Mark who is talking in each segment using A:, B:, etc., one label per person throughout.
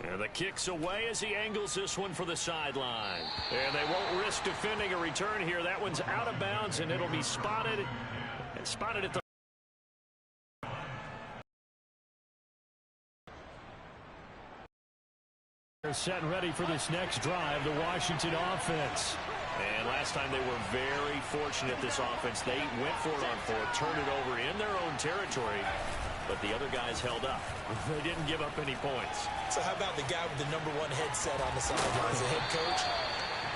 A: And the kick's away as he angles this one for the sideline. And they won't risk defending a return here. That one's out of bounds, and it'll be spotted. And spotted at the...
B: They're set and ready for this next drive, the Washington offense.
A: And last time they were very fortunate, this offense. They went for it on fourth, turned it over in their own territory, but the other guys held up. They didn't give up any points.
C: So how about the guy with the #1 headset on the sidelines, the head coach?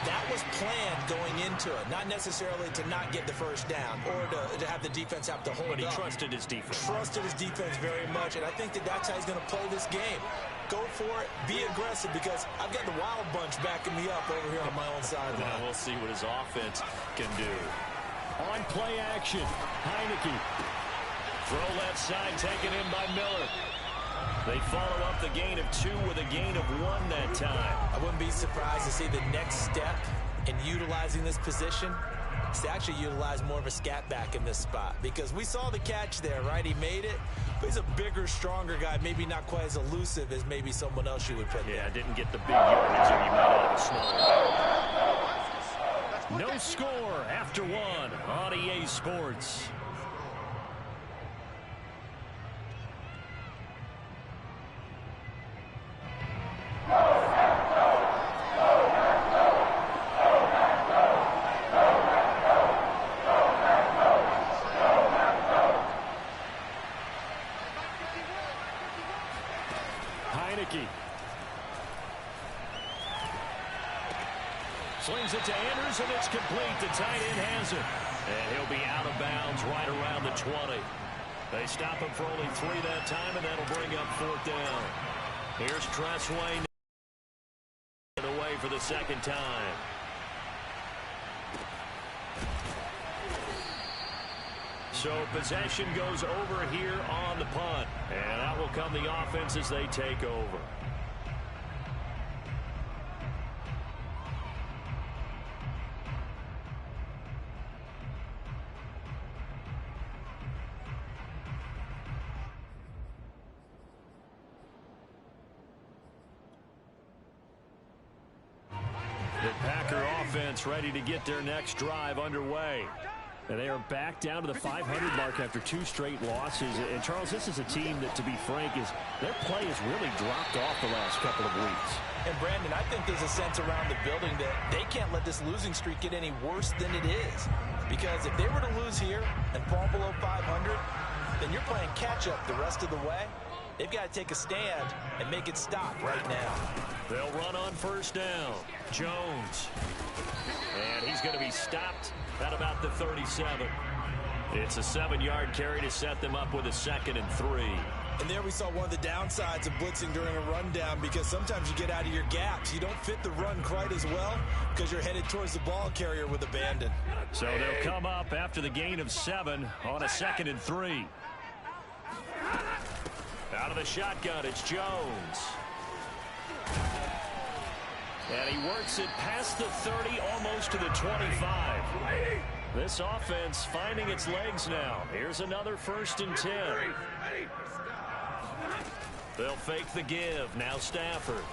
C: That was planned going into it, not necessarily to not get the first down or to have the defense have to hold up.
A: But he trusted his defense.
C: Trusted his defense very much, and I think that's how he's going to play this game. Go for it, be aggressive, because I've got the Wild Bunch backing me up over here on my own sideline.
A: Now we'll see what his offense can do.
B: On play action, Heineke.
A: Throw left side taken in by Miller. They follow up the gain of 2 with a gain of 1 that time.
C: I wouldn't be surprised to see the next step in utilizing this position is to actually utilize more of a scat back in this spot, because we saw the catch there, right? He made it, but he's a bigger, stronger guy, maybe not quite as elusive as maybe someone else you would put there.
A: Yeah, didn't get the big yardage that you might have.
B: No score after 1 on EA Sports. Heineke slings it to Andrews, and it's complete. The tight end has it.
A: And he'll be out of bounds right around the 20. They stop him for only 3 that time, and that'll bring up 4th down. Here's Tressway away for the second time. So possession goes over here on the punt. And out will come the offense as they take over. The Packer offense ready to get their next drive underway.
B: And they are back down to the 500 mark after 2 straight losses. And, Charles, this is a team that, to be frank, their play has really dropped off the last couple of weeks.
C: And, Brandon, I think there's a sense around the building that they can't let this losing streak get any worse than it is. Because if they were to lose here and fall below 500, then you're playing catch-up the rest of the way. They've got to take a stand and make it stop right now.
A: They'll run on 1st down. Jones. And he's going to be stopped at about the 37. It's a 7-yard carry to set them up with a 2nd and 3.
C: And there we saw one of the downsides of blitzing during a rundown, because sometimes you get out of your gaps. You don't fit the run quite as well because you're headed towards the ball carrier with abandon.
B: So they'll come up after the gain of 7 on a 2nd and 3.
A: Out of the shotgun, it's Jones. And he works it past the 30, almost to the 25. This offense finding its legs now. Here's another 1st and 10. They'll fake the give. Now Stafford.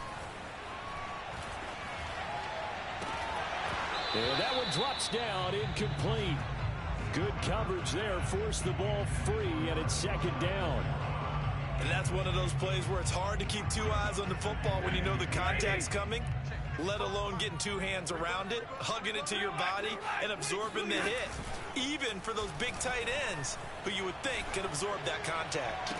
B: And that one drops down, incomplete. Good coverage there, forced the ball free, and it's 2nd down.
C: And that's one of those plays where it's hard to keep 2 eyes on the football when you know the contact's coming, let alone getting 2 hands around it, hugging it to your body, and absorbing the hit, even for those big tight ends who you would think can absorb that contact.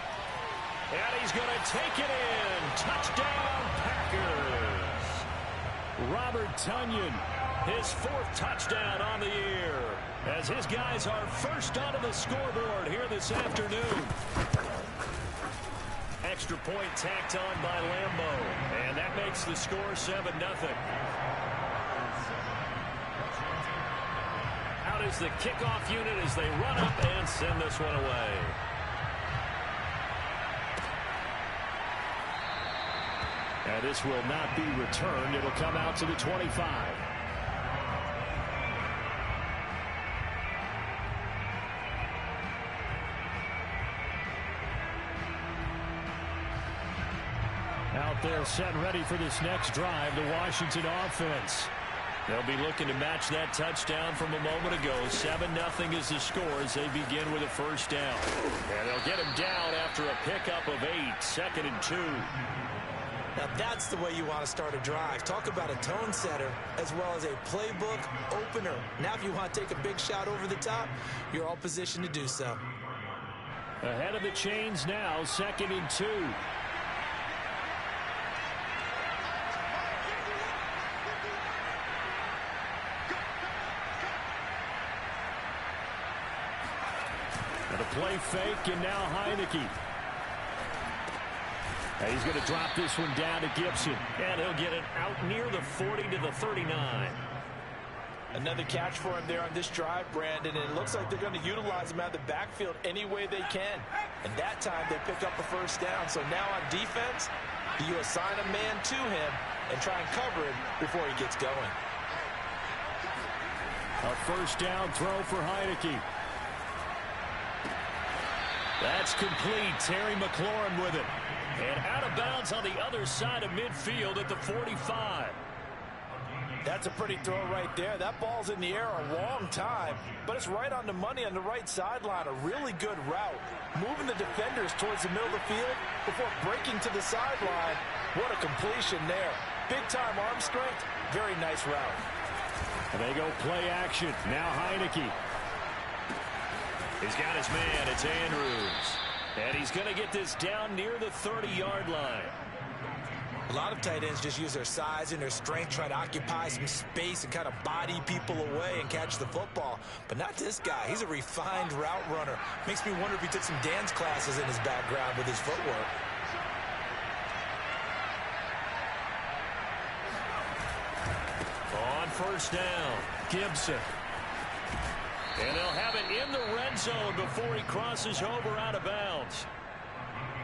A: And he's going to take it in. Touchdown, Packers.
B: Robert Tonyan,
A: his 4th touchdown on the year, as his guys are first onto the scoreboard here this afternoon. Extra point tacked on by Lambeau, and that makes the score 7-0. Out is the kickoff unit as they run up and send this one away.
B: And this will not be returned. It'll come out to the 25. out there set and ready for this next drive, the Washington offense.
A: They'll be looking to match that touchdown from a moment ago. 7-0 is the score as they begin with a first down. And they'll get him down after a pickup of 8, 2nd and 2.
C: Now that's the way you want to start a drive. Talk about a tone setter as well as a playbook opener. Now if you want to take a big shot over the top, you're all positioned to do so.
B: Ahead of the chains now, 2nd and 2. And a play fake, and now Heineke. And he's going to drop this one down to Gibson.
A: And he'll get it out near the 40 to the 39.
C: Another catch for him there on this drive, Brandon, and it looks like they're going to utilize him out of the backfield any way they can. And that time they pick up a first down. So now on defense, you assign a man to him and try and cover him before he gets going.
B: A first down throw for Heineke.
A: That's complete. Terry McLaurin with it. And out of bounds on the other side of midfield at the 45.
C: That's a pretty throw right there. That ball's in the air a long time, but it's right on the money on the right sideline. A really good route. Moving the defenders towards the middle of the field before breaking to the sideline. What a completion there. Big-time arm strength. Very nice route.
B: And they go play action. Now Heineke.
A: He's got his man. It's Andrews. And he's going to get this down near the 30-yard line.
C: A lot of tight ends just use their size and their strength, try to occupy some space and kind of body people away and catch the football. But not this guy. He's a refined route runner. Makes me wonder if he took some dance classes in his background with his footwork.
A: On first down, Gibson. And they'll have it in the red zone before he crosses over out of bounds.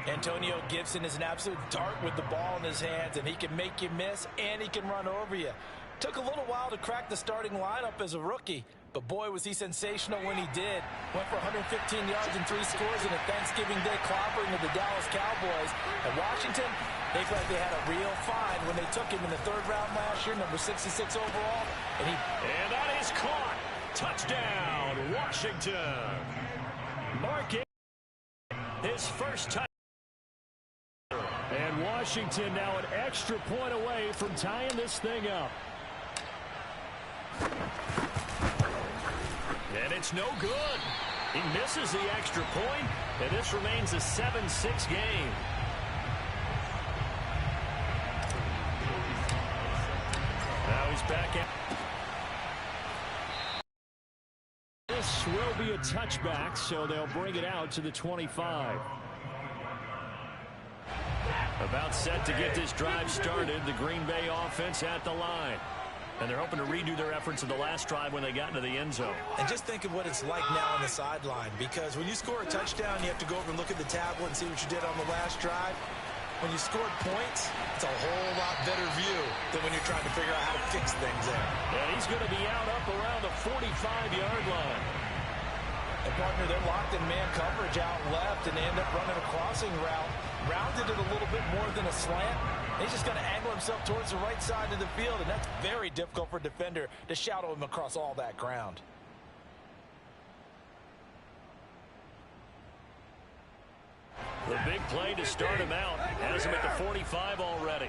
C: Antonio Gibson is an absolute dart with the ball in his hands, and he can make you miss, and he can run over you. Took a little while to crack the starting lineup as a rookie, but boy, was he sensational when he did. Went for 115 yards and 3 scores in a Thanksgiving Day clobbering of the Dallas Cowboys. At Washington, they felt like they had a real find when they took him in the 3rd round last year, number 66 overall.
A: And that is caught. Touchdown, Washington. Mark his first touchdown.
B: And Washington now an extra point away from tying this thing up.
A: And it's no good. He misses the extra point, and this remains a 7-6 game. Now he's back out.
B: This will be a touchback, so they'll bring it out to the 25.
A: About set to get this drive started, the Green Bay offense at the line. And they're hoping to redo their efforts in the last drive when they got into the end zone.
C: And just think of what it's like now on the sideline, because when you score a touchdown, you have to go over and look at the tablet and see what you did on the last drive. When you scored points, it's a whole lot better view than when you're trying to figure out how to fix things there.
A: And he's going to be out up around the 45-yard line.
C: And, partner, they're locked in man coverage out left, and they end up running a crossing route. Rounded it a little bit more than a slant. He's just going to angle himself towards the right side of the field, and that's very difficult for a defender to shadow him across all that ground.
A: The big play to start him out. Has him at the 45 already.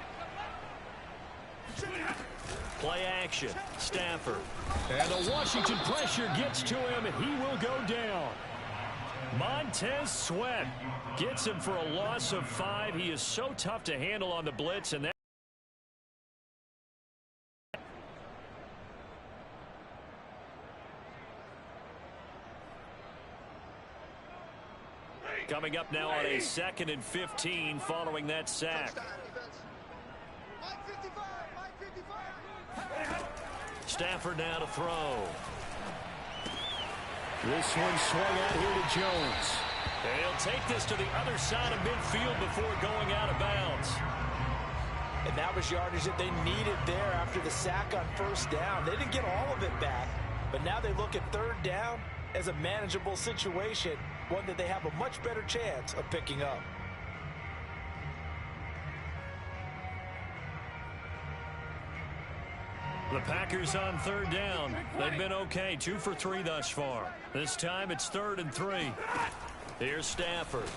A: Play action. Stafford.
B: And the Washington pressure gets to him, and he will go down. Montez Sweat gets him for a loss of 5. He is so tough to handle on the blitz, and that
A: coming up now on a 2nd and 15 following that sack. Stafford now to throw.
B: This one swung out here to Jones.
A: And he'll take this to the other side of midfield before going out of bounds.
C: And that was yardage that they needed there after the sack on first down. They didn't get all of it back, but now they look at 3rd down as a manageable situation, one that they have a much better chance of picking up.
B: The Packers on third down. They've been okay, 2 for 3 thus far. This time it's 3rd and 3. Here's Stafford.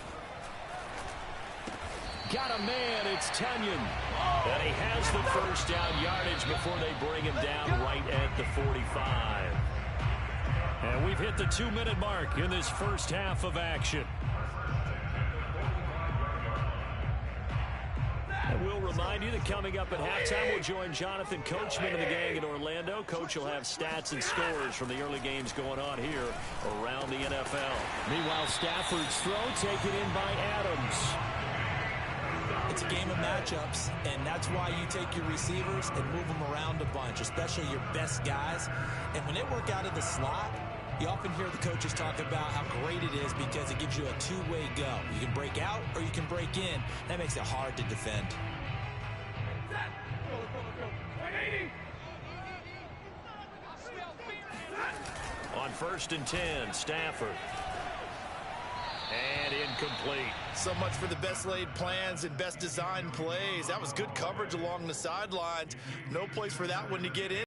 B: Got a man, it's Tunyon. And he has the first down yardage before they bring him down right at the 45. And we've hit the 2-minute mark in this first half of action. And we'll remind you that coming up at halftime, we'll join Jonathan Coachman and the gang in Orlando. Coach will have stats and scores from the early games going on here around the NFL. Meanwhile, Stafford's throw taken in by Adams.
C: It's a game of matchups, and that's why you take your receivers and move them around a bunch, especially your best guys. And when they work out of the slot, you often hear the coaches talk about how great it is because it gives you a two-way go. You can break out or you can break in. That makes it hard to defend.
B: On 1st and 10, Stafford. And incomplete.
C: So much for the best laid plans and best designed plays. That was good coverage along the sidelines. No place for that one to get in.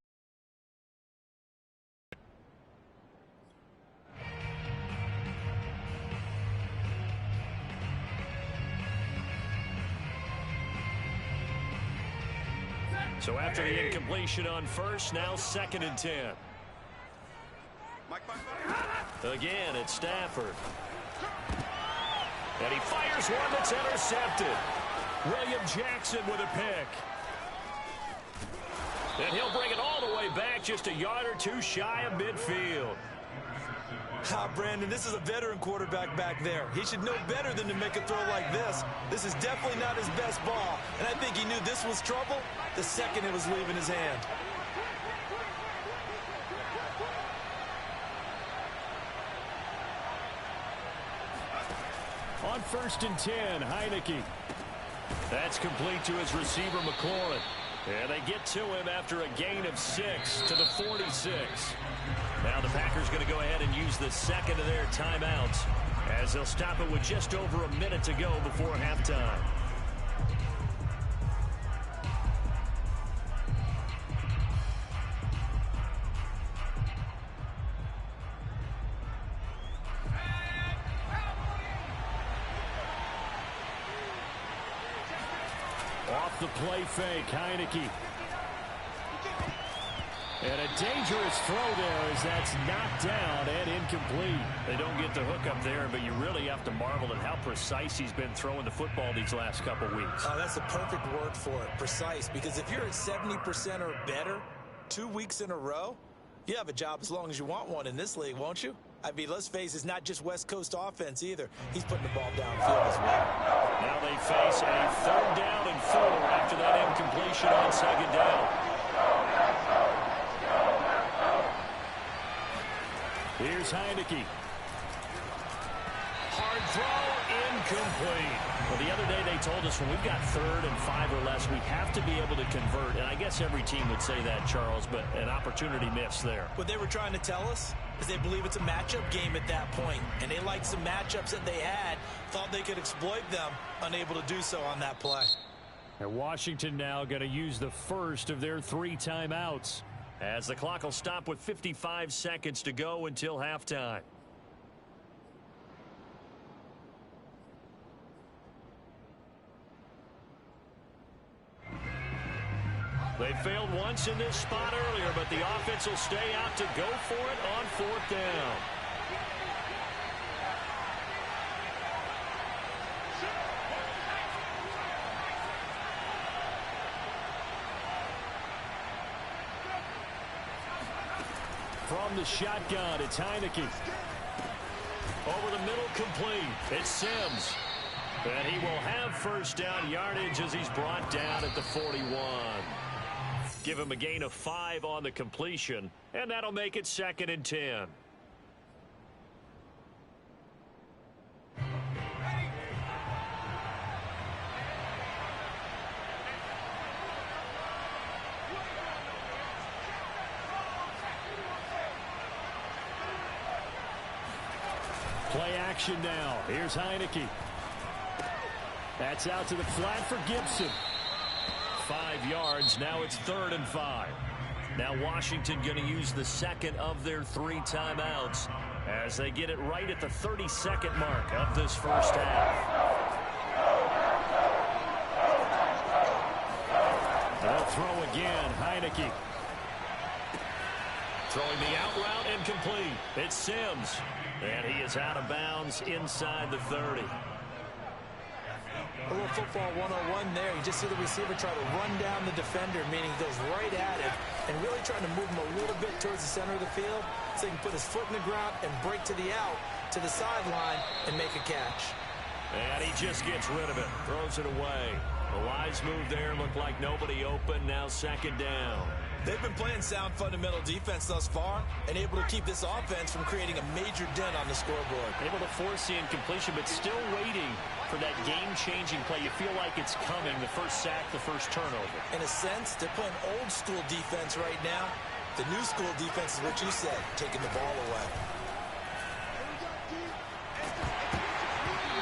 B: So after the incompletion on 1st, now 2nd and 10. Again, it's Stafford. And he fires one that's intercepted. William Jackson with a pick. And he'll bring it all the way back, just a yard or two shy of midfield.
C: Brandon, this is a veteran quarterback back there. He should know better than to make a throw like this. This is definitely not his best ball. And I think he knew this was trouble the second it was leaving his hand.
B: On 1st and 10, Heineke. That's complete to his receiver, McLaurin. And they get to him after a gain of 6 to the 46. Now the Packers going to go ahead and use the second of their timeouts as they'll stop it with just over a minute to go before halftime. Off the play fake, Heineke. And a dangerous throw there as that's knocked down and incomplete. They don't get the hook up there, but you really have to marvel at how precise he's been throwing the football these last couple weeks.
C: Oh, that's the perfect word for it, precise. Because if you're at 70% or better 2 weeks in a row, you have a job as long as you want one in this league, won't you? I mean, let's face it, it's not just West Coast offense either. He's putting the ball downfield as well.
B: Now they face a 3rd down and 4 after that incompletion on 2nd down. Here's Heineke. Hard throw, incomplete. Well, the other day they told us when we've got 3rd and 5 or less, we have to be able to convert. And I guess every team would say that, Charles, but an opportunity missed there.
C: What they were trying to tell us is they believe it's a matchup game at that point. And they liked some matchups that they had, thought they could exploit them, unable to do so on that play.
B: And Washington now going to use the first of their 3 timeouts, as the clock will stop with 55 seconds to go until halftime. They failed once in this spot earlier, but the offense will stay out to go for it on 4th down. From the shotgun, it's Heineke. Over the middle, complete. It's Sims. And he will have first down yardage as he's brought down at the 41. Give him a gain of 5 on the completion, and that'll make it 2nd and 10. Play action now. Here's Heineke. That's out to the flat for Gibson. 5 yards. Now it's 3rd and 5. Now Washington going to use the second of their 3 timeouts as they get it right at the 32nd mark of this first half. They'll throw again. Heineke. Throwing the out route incomplete. It's Sims. And he is out of bounds inside the 30.
C: A little football 101 there. You just see the receiver try to run down the defender, meaning he goes right at him and really trying to move him a little bit towards the center of the field so he can put his foot in the ground and break to the out, to the sideline, and make a catch.
B: And he just gets rid of it. Throws it away. A wise move there. Looked like nobody open. Now second down.
C: They've been playing sound fundamental defense thus far and able to keep this offense from creating a major dent on the scoreboard.
B: Able to force the incompletion, but still waiting for that game-changing play. You feel like it's coming, the first sack, the first turnover.
C: In a sense, they're playing old-school defense right now. The new school defense is what you said, taking the ball away.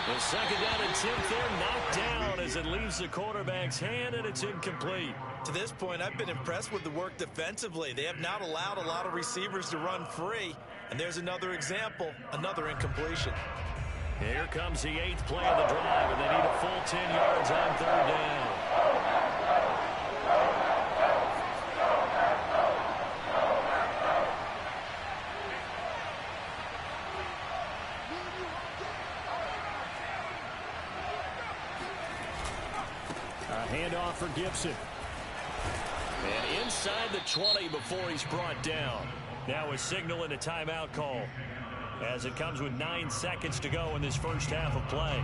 B: The second down attempt there knocked down as it leaves the quarterback's hand, and it's incomplete.
C: To this point, I've been impressed with the work defensively. They have not allowed a lot of receivers to run free. And there's another example, another incompletion.
B: Here comes the 8th play of the drive, and they need a full 10 yards on third down. A handoff for Gibson. And inside the 20 before he's brought down. Now a signal and a timeout call as it comes with 9 seconds to go in this first half of play.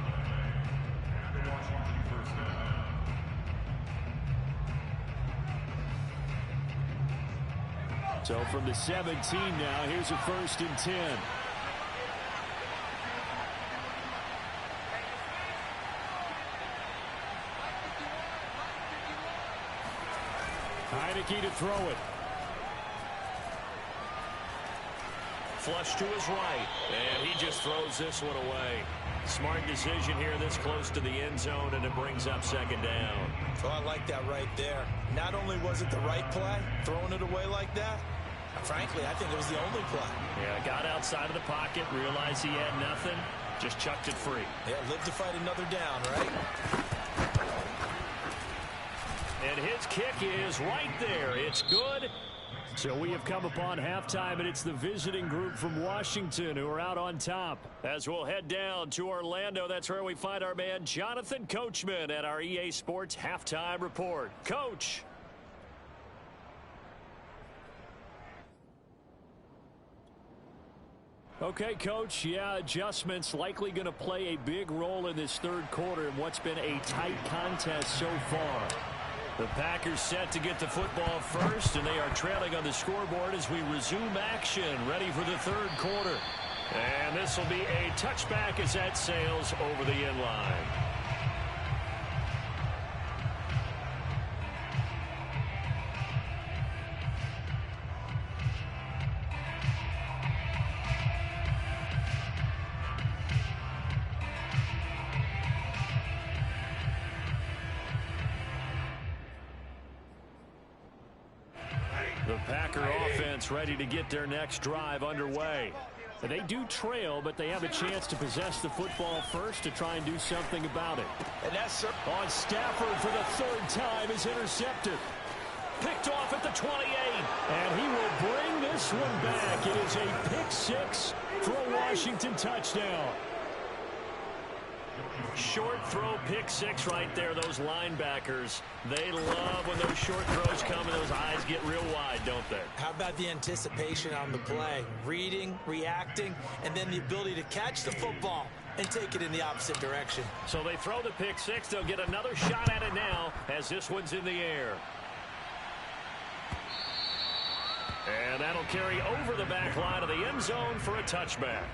B: So from the 17 now, here's a 1st and 10. Heineke to throw it. Flush to his right, and he just throws this one away. Smart decision here this close to the end zone, and it brings up second down.
C: Oh, I like that right there. Not only was it the right play, throwing it away like that, frankly, I think it was the only play.
B: Yeah, got outside of the pocket, realized he had nothing, just chucked it free.
C: Yeah, live to fight another down, right?
B: And his kick is right there. It's good. So we have come upon halftime, and it's the visiting group from Washington who are out on top. As we'll head down to Orlando, that's where we find our man Jonathan Coachman at our EA Sports Halftime Report. Coach. Okay, Coach, yeah, adjustments likely going to play a big role in this third quarter in what's been a tight contest so far. The Packers set to get the football first, and they are trailing on the scoreboard as we resume action, ready for the third quarter. And this will be a touchback as that sails over the end line. The Packer offense ready to get their next drive underway. They do trail, but they have a chance to possess the football first to try and do something about it.
C: And that's
B: on Stafford for the third time is intercepted. Picked off at the 28. And he will bring this one back. It is a pick six for a Washington touchdown. Short throw, pick six right there. Those linebackers, they love when those short throws come and those eyes get real wide, don't they?
C: How about the anticipation on the play? Reading, reacting, and then the ability to catch the football and take it in the opposite direction.
B: So they throw the pick six. They'll get another shot at it now as this one's in the air. And that'll carry over the back line of the end zone for a touchback.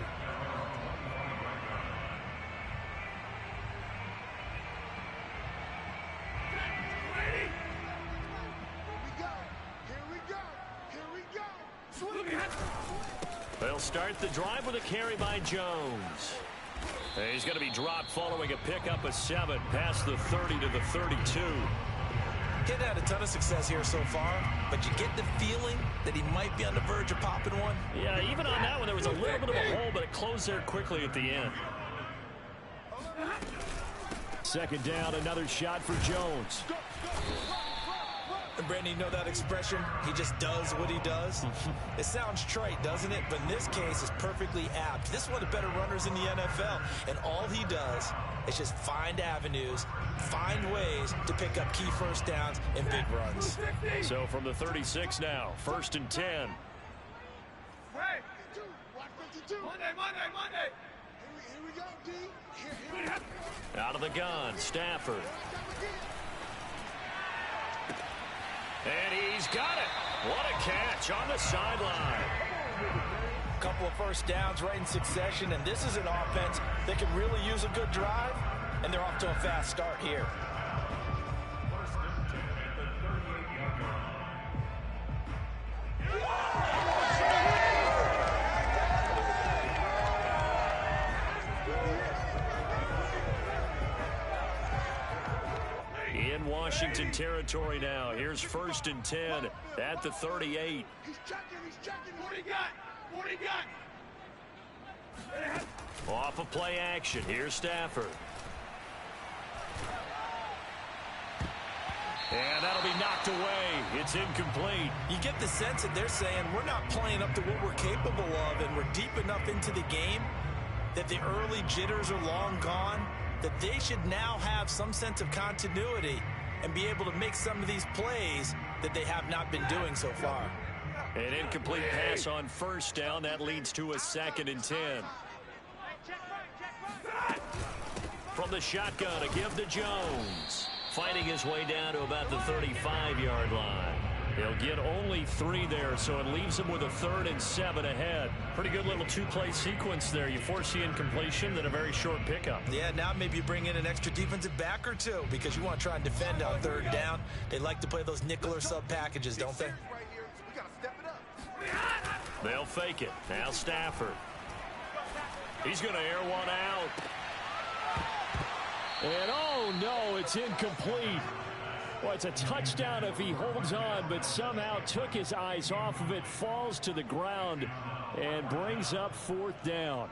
B: They'll start the drive with a carry by Jones. He's going to be dropped following a pickup of 7 past the 30 to the 32.
C: He hadn't had a ton of success here so far, but you get the feeling that he might be on the verge of popping one.
B: Yeah, even on that one, there was a little bit of a hole, but it closed there quickly at the end. Second down, another shot for Jones.
C: And Brandon, you know that expression? He just does what he does. It sounds trite, doesn't it? But in this case, it's perfectly apt. This is one of the better runners in the NFL. And all he does is just find avenues, find ways to pick up key first downs and big runs.
B: So from the 36 now, 1st and 10.
D: Here we go, D.
B: Out of the gun, Stafford. And he's got it. What a catch on the sideline.
C: Couple of first downs right in succession, and this is an offense that can really use a good drive, and they're off to a fast start here.
B: In Washington territory now. Here's 1st and 10 at the 38.
D: He's checking. What he got?
B: Off of play action. Here's Stafford. And that'll be knocked away. It's incomplete.
C: You get the sense that they're saying we're not playing up to what we're capable of, and we're deep enough into the game that the early jitters are long gone, that they should now have some sense of continuity and be able to make some of these plays that they have not been doing so far.
B: An incomplete pass on 1st down. That leads to a 2nd and 10. From the shotgun, a give to Jones. Fighting his way down to about the 35-yard line. He'll get only 3 there, so it leaves him with a 3rd and 7 ahead. Pretty good little 2-play sequence there. You force the incompletion, then a very short pickup.
C: Yeah, now maybe you bring in an extra defensive back or two because you want to try and defend on 3rd down. They like to play those nickel or sub packages, don't they?
B: They'll fake it. Now Stafford. He's going to air one out. And oh no, it's incomplete. Well, it's a touchdown if he holds on, but somehow took his eyes off of it, falls to the ground, and brings up 4th down.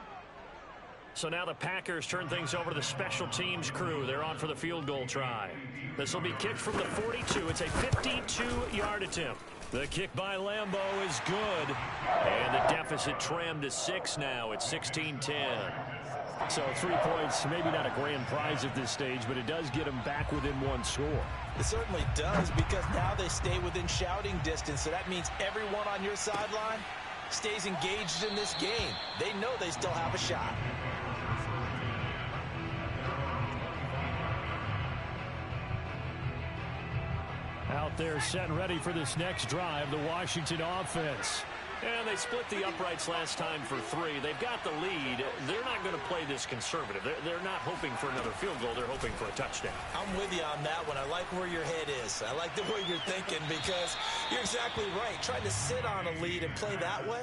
B: So now the Packers turn things over to the special teams crew. They're on for the field goal try. This will be kicked from the 42. It's a 52-yard attempt. The kick by Lambeau is good. And the deficit trimmed to 6 now. It's 16-10. So 3 points, maybe not a grand prize at this stage, but it does get them back within 1 score.
C: It certainly does, because now they stay within shouting distance. So that means everyone on your sideline stays engaged in this game. They know they still have a shot.
B: Out there set and ready for this next drive, the Washington offense. And they split the uprights last time for 3. They've got the lead. They're not going to play this conservative. They're not hoping for another field goal. They're hoping for a touchdown.
C: I'm with you on that one. I like where your head is. I like the way you're thinking, because you're exactly right. Trying to sit on a lead and play that way,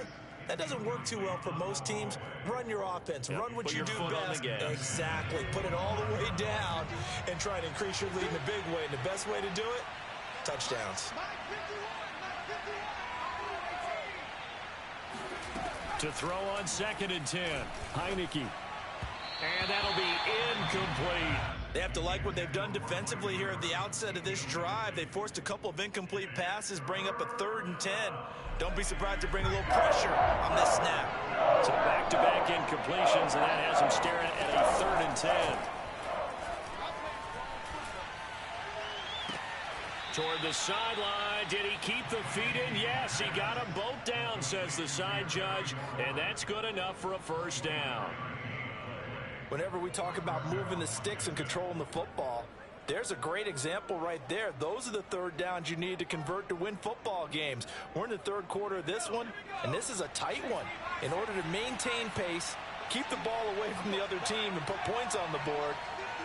C: that doesn't work too well for most teams. Run your offense. Run what you do best. Exactly. Put it all the way down and try to increase your lead in a big way. And the best way to do it, touchdowns.
B: To throw on 2nd and 10. Heineke. And that'll be incomplete.
C: They have to like what they've done defensively here at the outset of this drive. They forced a couple of incomplete passes, bring up a 3rd and 10. Don't be surprised to bring a little pressure on this snap.
B: So back-to-back incompletions, and that has them staring at a 3rd and 10. Toward the sideline. Did he keep the feet in? Yes, he got them both down, says the side judge, and that's good enough for a 1st down.
C: Whenever we talk about moving the sticks and controlling the football, there's a great example right there. Those are the 3rd downs you need to convert to win football games. We're in the 3rd quarter of this one, and this is a tight one. In order to maintain pace, keep the ball away from the other team, and put points on the board,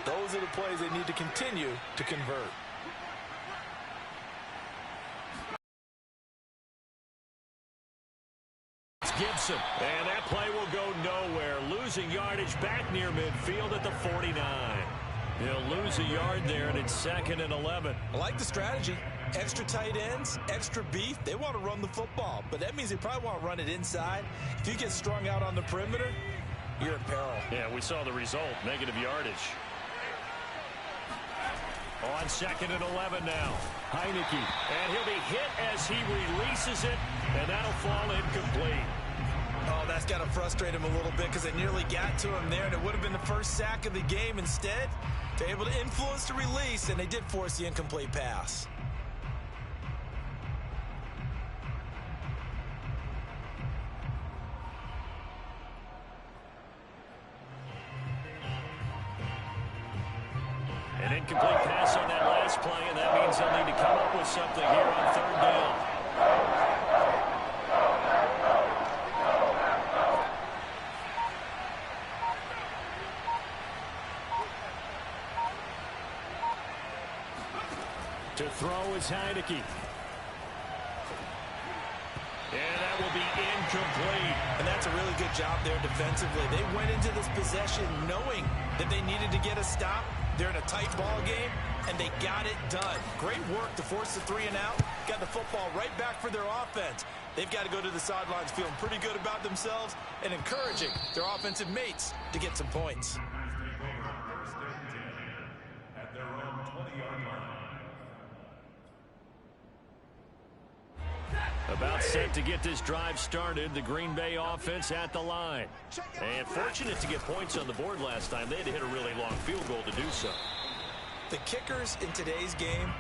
C: those are the plays they need to continue to convert.
B: Gibson, and that play will go nowhere. Losing yardage back near midfield at the 49. He'll lose a yard there, and it's 2nd and 11.
C: I like the strategy. Extra tight ends, extra beef. They want to run the football, but that means they probably want to run it inside. If you get strung out on the perimeter, you're in peril.
B: Yeah, we saw the result, negative yardage. On 2nd and 11 now. Heineke. And he'll be hit as he releases it, and that'll fall incomplete.
C: Oh, that's got to frustrate him a little bit because they nearly got to him there, and it would have been the first sack of the game. Instead, they're able to influence the release, and they did force the incomplete pass.
B: An incomplete pass on that last play, and that means they'll need to come up with something here on 3rd down. To throw is Heineke. And that will be incomplete.
C: And that's a really good job there defensively. They went into this possession knowing that they needed to get a stop. They're in a tight ball game, and they got it done. Great work to force the 3 and out. Got the football right back for their offense. They've got to go to the sidelines feeling pretty good about themselves and encouraging their offensive mates to get some points.
E: At their own 20-yard line.
B: About set to get this drive started. The Green Bay offense at the line. And fortunate to get points on the board last time. They had to hit a really long field goal to do so.
C: The kickers in today's game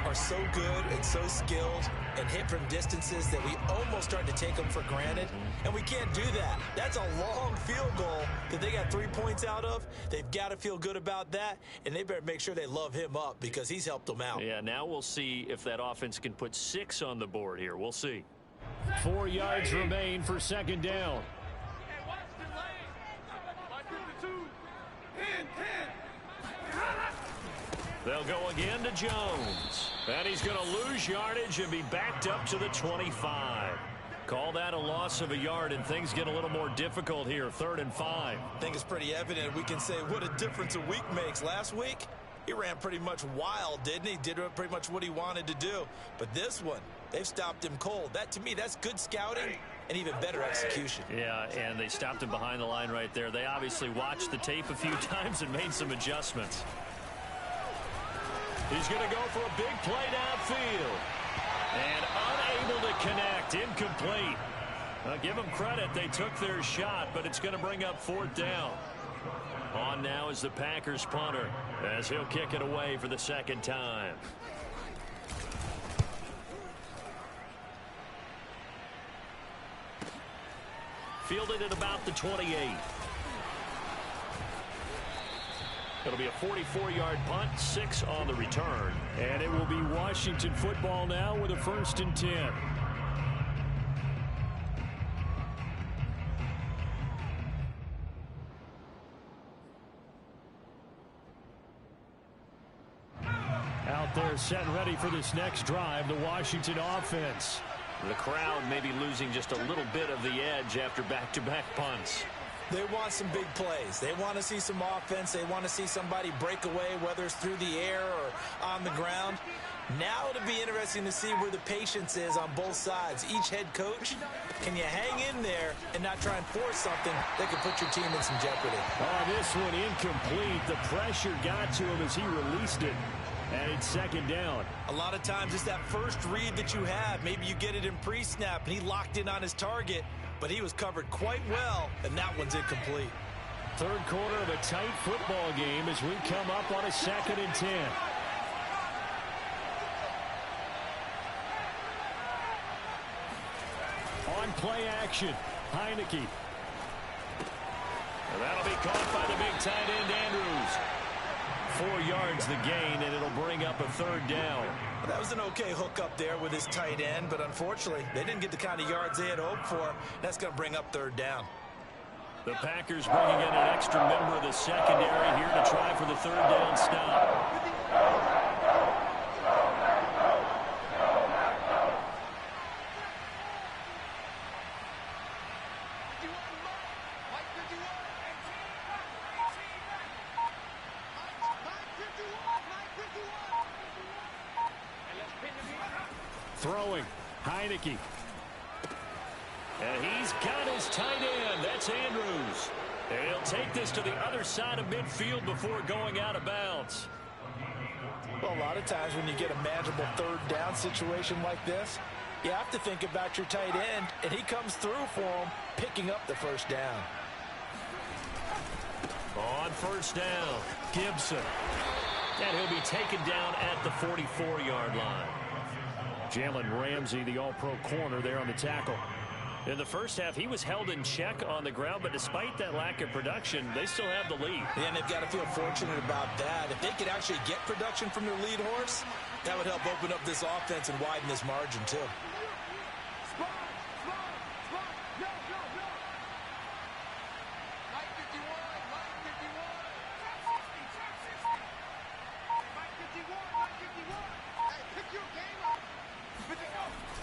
C: are so good and so skilled and hit from distances that we almost start to take them for granted. And we can't do that. That's a long field goal that they got 3 points out of. They've got to feel good about that, and they better make sure they love him up because he's helped them out.
B: Yeah, now we'll see if that offense can put 6 on the board here. We'll see. 4 yards remain for 2nd down. They'll go again to Jones. And he's going to lose yardage and be backed up to the 25. Call that a loss of a yard, and things get a little more difficult here. 3rd and 5.
C: I think it's pretty evident. We can say what a difference a week makes. Last week, he ran pretty much wild, didn't he? Did pretty much what he wanted to do. But this one, they've stopped him cold. That, to me, that's good scouting and even better execution.
B: Yeah, and they stopped him behind the line right there. They obviously watched the tape a few times and made some adjustments. He's going to go for a big play downfield. And unable to connect. Incomplete. Give them credit. They took their shot, but it's going to bring up 4th down. On now is the Packers punter as he'll kick it away for the 2nd time. Fielded at about the 28. It'll be a 44-yard punt, 6 on the return. And it will be Washington football now with a 1st and 10. Out there set and ready for this next drive, the Washington offense. The crowd may be losing just a little bit of the edge after back-to-back punts.
C: They want some big plays. They want to see some offense. They want to see somebody break away, whether it's through the air or on the ground. Now it'll be interesting to see where the patience is on both sides. Each head coach, can you hang in there and not try and force something that could put your team in some jeopardy?
B: Oh, this one incomplete. The pressure got to him as he released it. And it's 2nd down.
C: A lot of times it's that first read that you have. Maybe you get it in pre-snap and he locked in on his target, but he was covered quite well, and that one's incomplete.
B: 3rd quarter of a tight football game as we come up on a 2nd and 10. On play action, Heineke. And that'll be caught by the big tight end, Andrews. 4 yards the gain, and it'll bring up a 3rd down.
C: That was an okay hook up there with his tight end, but unfortunately, they didn't get the kind of yards they had hoped for. That's going to bring up 3rd down.
B: The Packers bringing in an extra member of the secondary here to try for the 3rd down stop. Throwing, Heineke. And he's got his tight end. That's Andrews. And he'll take this to the other side of midfield before going out of bounds.
C: Well, a lot of times when you get a manageable third down situation like this, you have to think about your tight end, and he comes through for him, picking up the first down.
B: On first down, Gibson. And he'll be taken down at the 44-yard line. Jalen Ramsey, the all-pro corner there on the tackle. In the first half, he was held in check on the ground, but despite that lack of production, they still have the lead.
C: Yeah, and they've got to feel fortunate about that. If they could actually get production from their lead horse, that would help open up this offense and widen this margin, too.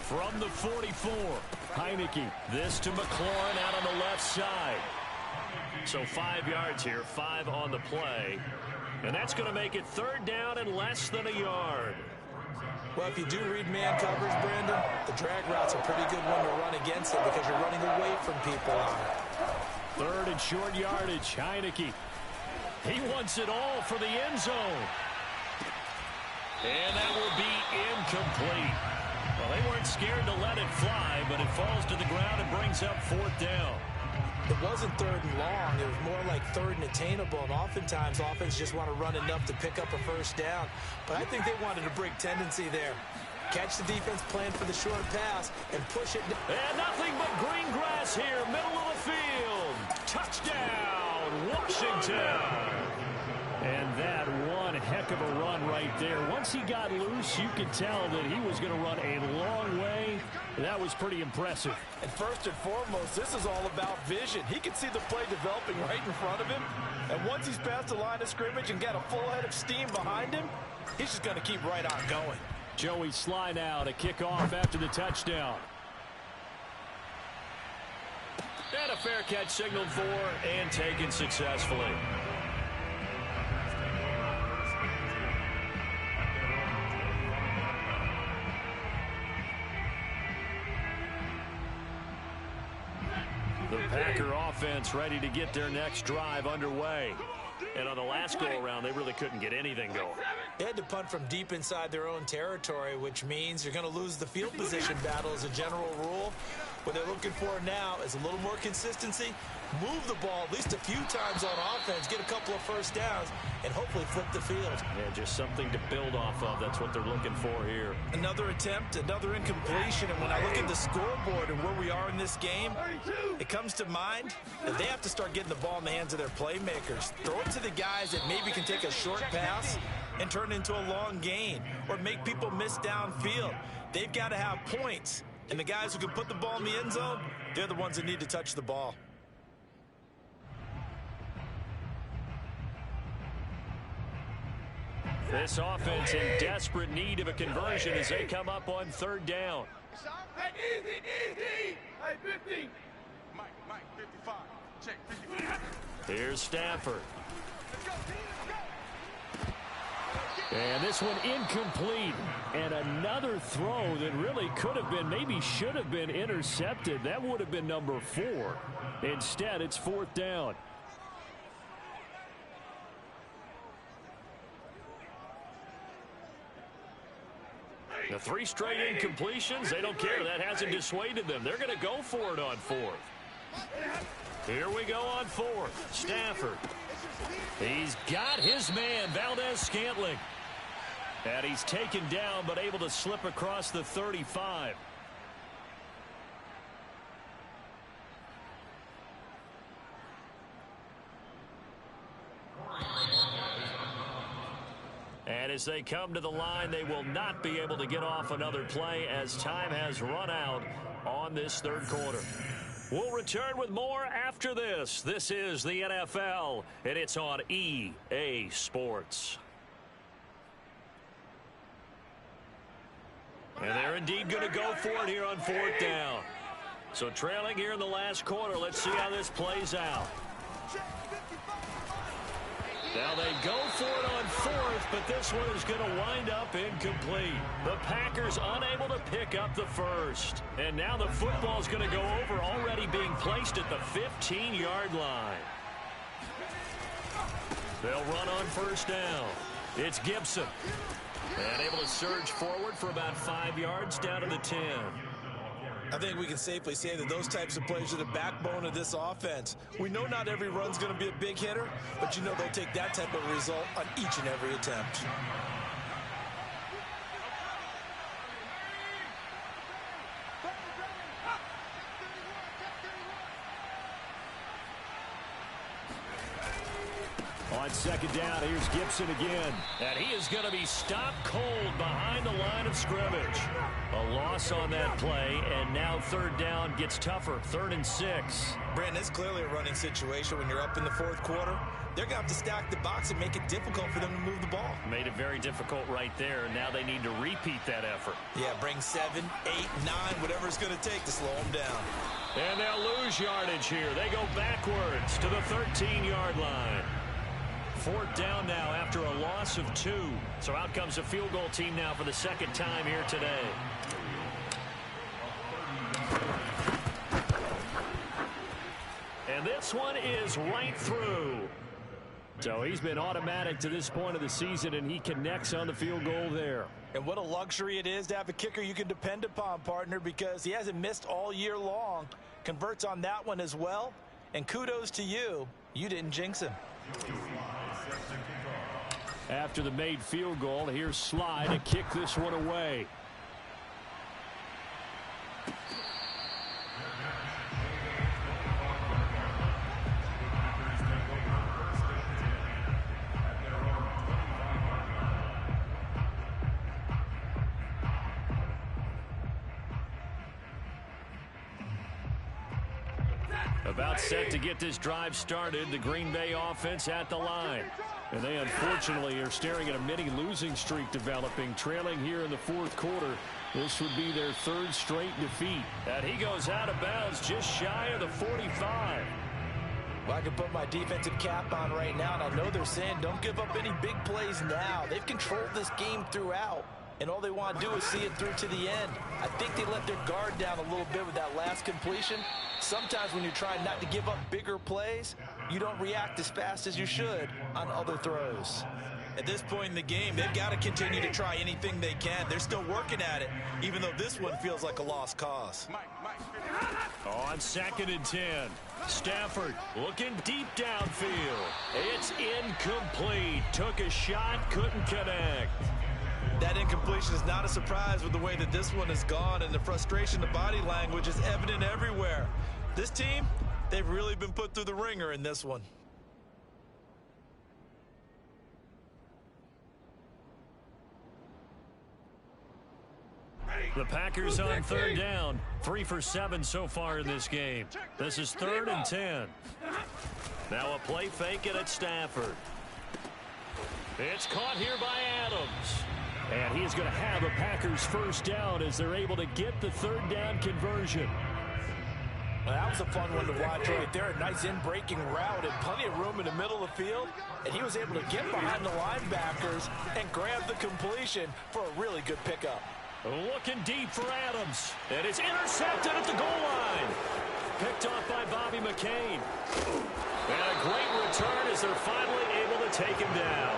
B: From the 44, Heineke. This to McLaurin out on the left side. So 5 yards here, 5 on the play. And that's going to make it third down and less than a yard.
C: Well, if you do read man coverage, Brandon, the drag route's a pretty good one to run against it because you're running away from people on it.
B: Third and short yardage, Heineke. He wants it all for the end zone. And that will be incomplete. Well, they weren't scared to let it fly, but it falls to the ground and brings up fourth down.
C: It wasn't third and long. It was more like third and attainable, and oftentimes offense just want to run enough to pick up a first down. But I think they wanted a break tendency there. Catch the defense, plan for the short pass, and push it.
B: And nothing but green grass here, middle of the field. Touchdown, Washington. And that one heck of a run right there. Once he got loose, you could tell that he was going to run a long way. That was pretty impressive.
C: And first and foremost, this is all about vision. He can see the play developing right in front of him. And once he's past the line of scrimmage and got a full head of steam behind him, he's just going to keep right on going.
B: Joey Sly now to kick off after the touchdown. And a fair catch signaled for and taken successfully. The Packer offense ready to get their next drive underway. And on the last go-around, they really couldn't get anything going.
C: They had to punt from deep inside their own territory, which means you're going to lose the field position battle as a general rule. What they're looking for now is a little more consistency, move the ball at least a few times on offense, get a couple of first downs, and hopefully flip the field.
B: Yeah, just something to build off of. That's what they're looking for here.
C: Another attempt, another incompletion, and when I look at the scoreboard and where we are in this game, it comes to mind that they have to start getting the ball in the hands of their playmakers. Throw it to the guys that maybe can take a short pass and turn it into a long gain or make people miss downfield. They've got to have points. And the guys who can put the ball in the end zone, they're the ones that need to touch the ball.
B: This offense in desperate need of a conversion as they come up on third down.
D: Easy. Hey, 50. Mike, 55. Check 55.
B: Here's Stafford. And this one incomplete. And another throw that really could have been, maybe should have been intercepted. That would have been number 4. Instead, it's fourth down. The 3 straight incompletions, they don't care. That hasn't dissuaded them. They're going to go for it on fourth. Here we go on fourth. Stafford. He's got his man, Valdez-Scantling. And he's taken down, but able to slip across the 35. And as they come to the line, they will not be able to get off another play as time has run out on this third quarter. We'll return with more after this. This is the NFL, and it's on EA Sports. And they're indeed going to go for it here on fourth down. So trailing here in the last quarter, let's see how this plays out. Now they go for it on fourth, but this one is going to wind up incomplete. The Packers unable to pick up the first. And now the football is going to go over, already being placed at the 15-yard line. They'll run on first down. It's Gibson. And able to surge forward for about 5 yards down to the 10.
C: I think we can safely say that those types of plays are the backbone of this offense. We know not every run's going to be a big hitter, but you know they'll take that type of result on each and every attempt.
B: On second down, here's Gibson again. And he is going to be stopped cold behind the line of scrimmage. A loss on that play, and now third down gets tougher. 3rd and 6.
C: Brandon, it's clearly a running situation when you're up in the fourth quarter. They're going to have to stack the box and make it difficult for them to move the ball.
B: Made it very difficult right there, and now they need to repeat that effort.
C: Yeah, bring 7, 8, 9, whatever it's going to take to slow them down.
B: And they'll lose yardage here. They go backwards to the 13-yard line. 4th down now after a loss of 2. So out comes the field goal team now for the second time here today. And this one is right through. So he's been automatic to this point of the season, and he connects on the field goal there.
C: And what a luxury it is to have a kicker you can depend upon, partner, because he hasn't missed all year long. Converts on that one as well. And kudos to you. You didn't jinx him.
B: After the made field goal, here's Sly to kick this one away. About set to get this drive started, the Green Bay offense at the line. And they unfortunately are staring at a mini losing streak developing, trailing here in the 4th quarter. This would be their 3rd straight defeat. And he goes out of bounds just shy of the 45.
C: Well, I can put my defensive cap on right now, and I know they're saying don't give up any big plays now. They've controlled this game throughout, and all they want to do is see it through to the end. I think they let their guard down a little bit with that last completion. Sometimes when you're trying not to give up bigger plays, you don't react as fast as you should on other throws. At this point in the game, they've got to continue to try anything they can. They're still working at it, even though this one feels like a lost cause.
B: On 2nd and 10, Stafford looking deep downfield. It's incomplete. Took a shot, couldn't connect.
C: That incompletion is not a surprise with the way that this one has gone, and the frustration, the body language is evident everywhere. This team, they've really been put through the ringer in this one.
B: The Packers on 3rd down. 3 for 7 so far in this game. This is 3rd and 10. Now a play fake it at Stafford. It's caught here by Adams. And he is going to have a Packers first down as they're able to get the 3rd down conversion.
C: Well, that was a fun one to watch right there. A nice in-breaking route and plenty of room in the middle of the field. And he was able to get behind the linebackers and grab the completion for a really good pickup.
B: Looking deep for Adams. And it's intercepted at the goal line. Picked off by Bobby McCain. And a great return as they're finally able to take him down.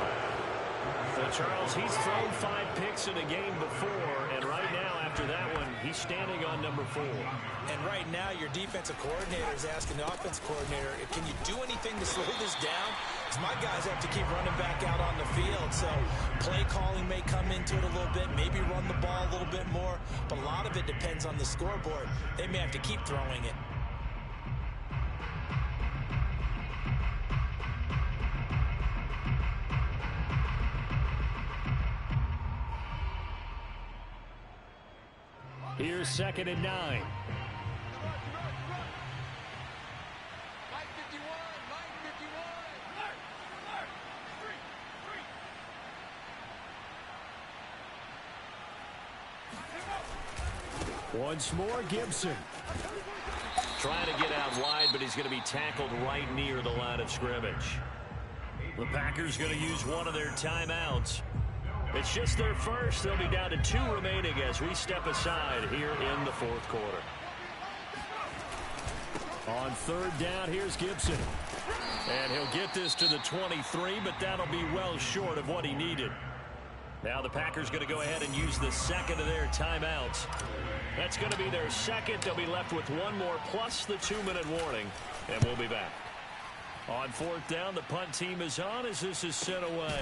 B: So, Charles, he's thrown 5 picks in a game before, and right now, after that one, he's standing on number 4.
C: And right now, your defensive coordinator is asking the offensive coordinator, can you do anything to slow this down? Because my guys have to keep running back out on the field. So play calling may come into it a little bit, maybe run the ball a little bit more, but a lot of it depends on the scoreboard. They may have to keep throwing it.
B: Here's 2nd and 9. Once more, Gibson.
A: Trying to get out wide, but he's going to be tackled right near the line of scrimmage.
B: The Packers going to use one of their timeouts. It's just their first. They'll be down to 2 remaining as we step aside here in the fourth quarter. On third down, here's Gibson. And he'll get this to the 23, but that'll be well short of what he needed. Now the Packers going to go ahead and use the second of their timeouts. That's going to be their second. They'll be left with one more plus the 2-minute warning, and we'll be back. On fourth down, the punt team is on as this is sent away.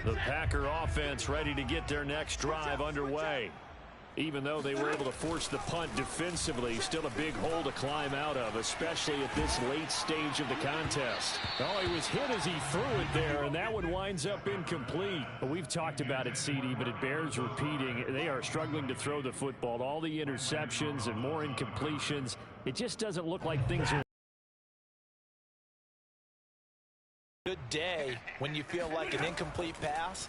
B: The Packer offense ready to get their next drive underway. Even though they were able to force the punt defensively, still a big hole to climb out of, especially at this late stage of the contest. Oh, he was hit as he threw it there, and that one winds up incomplete. We've talked about it, CD, but it bears repeating. They are struggling to throw the football. All the interceptions and more incompletions. It just doesn't look like things are
C: good day when you feel like an incomplete pass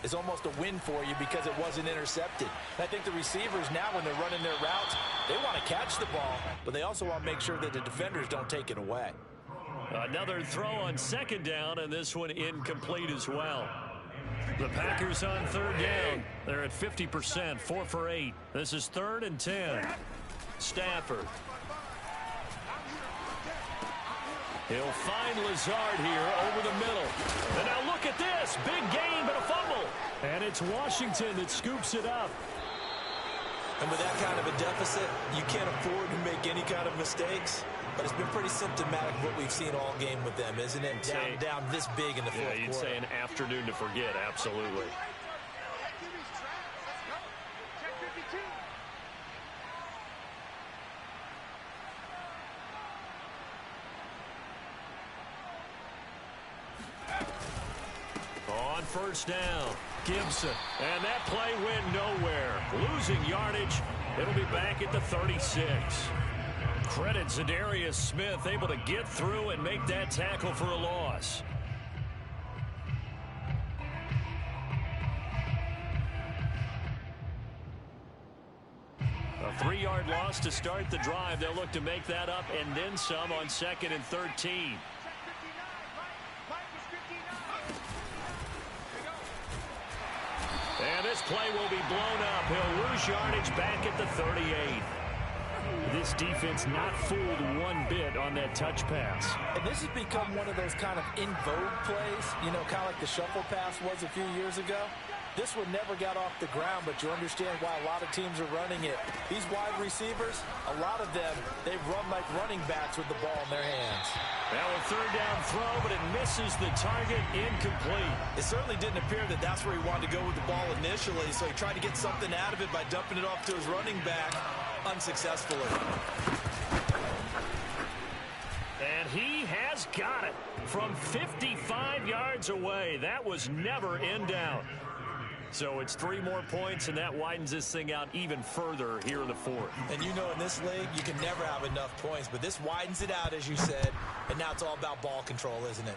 C: is almost a win for you because it wasn't intercepted. I think the receivers now, when they're running their routes, they want to catch the ball, but they also want to make sure that the defenders don't take it away.
B: Another throw on second down, and this one incomplete as well. The Packers on third down. They're at 50%, 4 for 8. This is 3rd and 10. Stafford. He'll find Lazard here over the middle. And now look at this. Big gain, but a fumble. And it's Washington that scoops it up.
C: And with that kind of a deficit, you can't afford to make any kind of mistakes. But it's been pretty symptomatic of what we've seen all game with them, isn't it? Down this big in the fourth quarter.
B: Yeah, you'd say an afternoon to forget, absolutely. On first down, Gibson. And that play went nowhere. Losing yardage. It'll be back at the 36. Credit Zadarius Smith, able to get through and make that tackle for a loss. A 3-yard loss to start the drive. They'll look to make that up and then some on 2nd and 13. And this play will be blown up. He'll lose yardage back at the 38. This defense not fooled one bit on that touch pass.
C: And this has become one of those kind of in vogue plays, you know, kind of like the shuffle pass was a few years ago. This one never got off the ground, but you understand why a lot of teams are running it. These wide receivers, a lot of them, they run like running backs with the ball in their hands.
B: Now a 3rd down throw, but it misses the target, incomplete.
C: It certainly didn't appear that that's where he wanted to go with the ball initially, so he tried to get something out of it by dumping it off to his running back unsuccessfully.
B: And he has got it from 55 yards away. That was never in doubt. So it's 3 more points, and that widens this thing out even further here in the 4th.
C: And you know, in this league, you can never have enough points, but this widens it out, as you said, and now it's all about ball control, isn't it?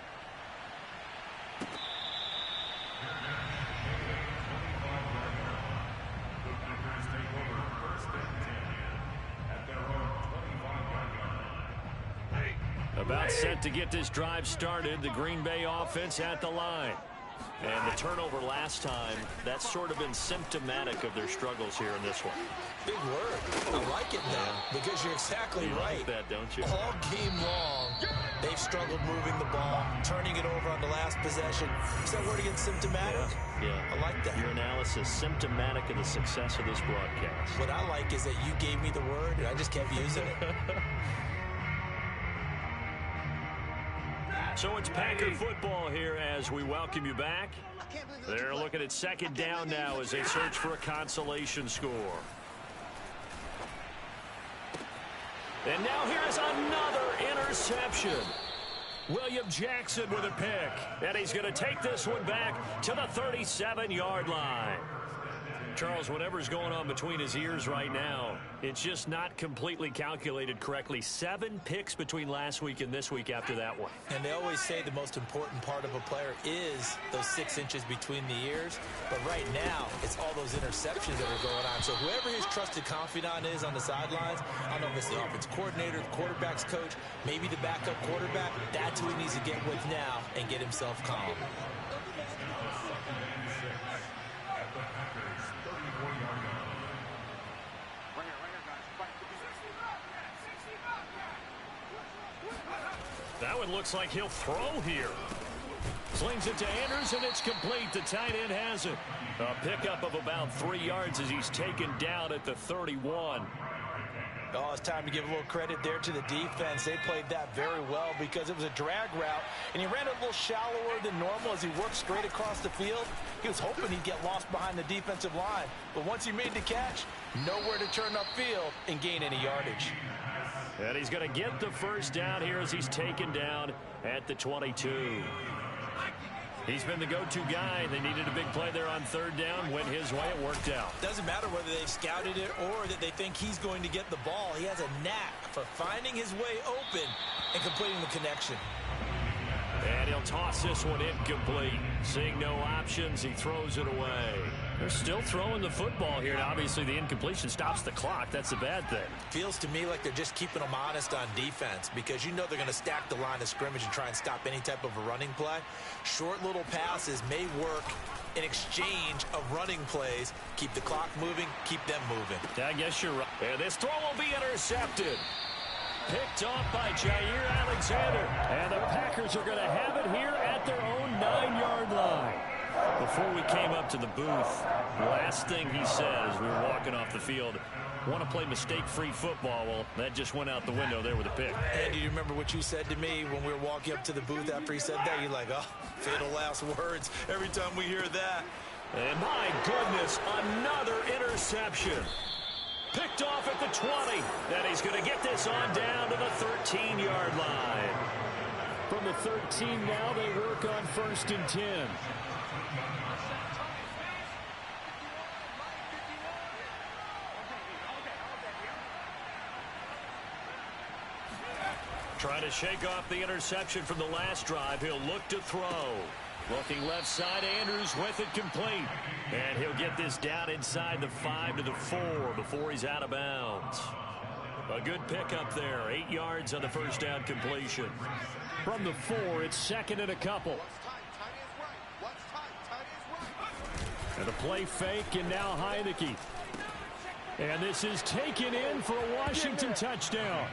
B: About set to get this drive started, the Green Bay offense at the line. And the turnover last time, that's sort of been symptomatic of their struggles here in this one.
C: Big word. I like it now, because you're exactly right.
B: Like that, don't you?
C: All game long, they've struggled moving the ball, turning it over on the last possession. Is that word again, symptomatic?
B: Yeah.
C: I like that.
B: Your analysis, symptomatic of the success of this broadcast.
C: What I like is that you gave me the word, and I just kept using it.
B: So it's Packer football here as we welcome you back. They're looking at 2nd down now as they search for a consolation score. And now here's another interception. William Jackson with a pick. And he's going to take this one back to the 37-yard line. Charles, whatever's going on between his ears right now, It's just not completely calculated correctly. 7 picks between last week and this week after that one.
C: And they always say the most important part of a player is those 6 inches between the ears. But right now, it's all those interceptions that are going on. So whoever his trusted confidant is on the sidelines, I don't know if it's the offensive coordinator, the quarterback's coach, maybe the backup quarterback, that's who he needs to get with now and get himself calm.
B: That one looks like he'll throw here. Slings it to Andrews, and it's complete. The tight end has it. A pickup of about 3 yards as he's taken down at the 31.
C: Oh, it's time to give a little credit there to the defense. They played that very well because it was a drag route, and he ran a little shallower than normal as he worked straight across the field. He was hoping he'd get lost behind the defensive line, but once he made the catch, nowhere to turn upfield and gain any yardage.
B: And he's going to get the first down here as he's taken down at the 22. He's been the go-to guy. They needed a big play there on 3rd down. Went his way. It worked out.
C: Doesn't matter whether they've scouted it or that they think he's going to get the ball. He has a knack for finding his way open and completing the connection.
B: And he'll toss this one incomplete. Seeing no options, he throws it away. They're still throwing the football here, and obviously the incompletion stops the clock. That's a bad thing.
C: Feels to me like they're just keeping them honest on defense because you know they're going to stack the line of scrimmage and try and stop any type of a running play. Short little passes may work in exchange of running plays. Keep the clock moving, keep them moving.
B: I guess you're right. And this throw will be intercepted. Picked off by Jair Alexander. And the Packers are going to have it here at their own 9-yard line. Before we came up to the booth, last thing he says, we were walking off the field, want to play mistake-free football. Well, that just went out the window there with a pick.
C: And do you remember what you said to me when we were walking up to the booth after he said that? You're like, oh, fatal last words every time we hear that.
B: And my goodness, another interception. Picked off at the 20. Then he's going to get this on down to the 13-yard line. From the 13 now, they work on 1st and 10. Trying to shake off the interception from the last drive. He'll look to throw. Looking left side, Andrews with it complete. And he'll get this down inside the 5 to the 4 before he's out of bounds. A good pickup there. 8 yards on the first down completion. From the 4, it's 2nd and a couple. And a play fake, and now Heineke. And this is taken in for a Washington touchdown.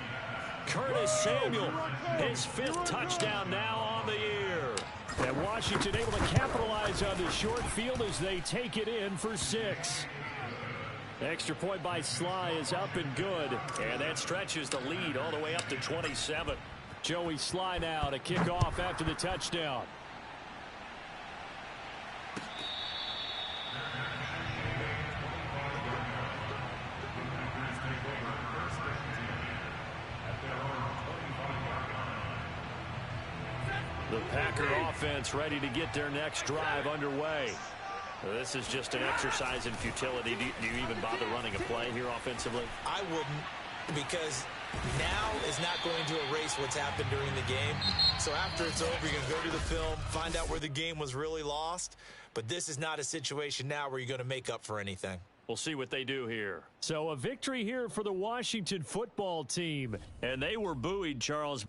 B: Curtis Samuel, his 5th touchdown now on the year. And Washington able to capitalize on the short field as they take it in for 6. Extra point by Sly is up and good. And that stretches the lead all the way up to 27. Joey Sly now to kick off after the touchdown. The Packer offense ready to get their next drive underway. This is just an exercise in futility. Do you even bother running a play here offensively?
C: I wouldn't, because now is not going to erase what's happened during the game. So after it's over, you're going to go to the film, find out where the game was really lost. But this is not a situation now where you're going to make up for anything.
B: We'll see what they do here. So a victory here for the Washington football team. And they were buoyed, Charles.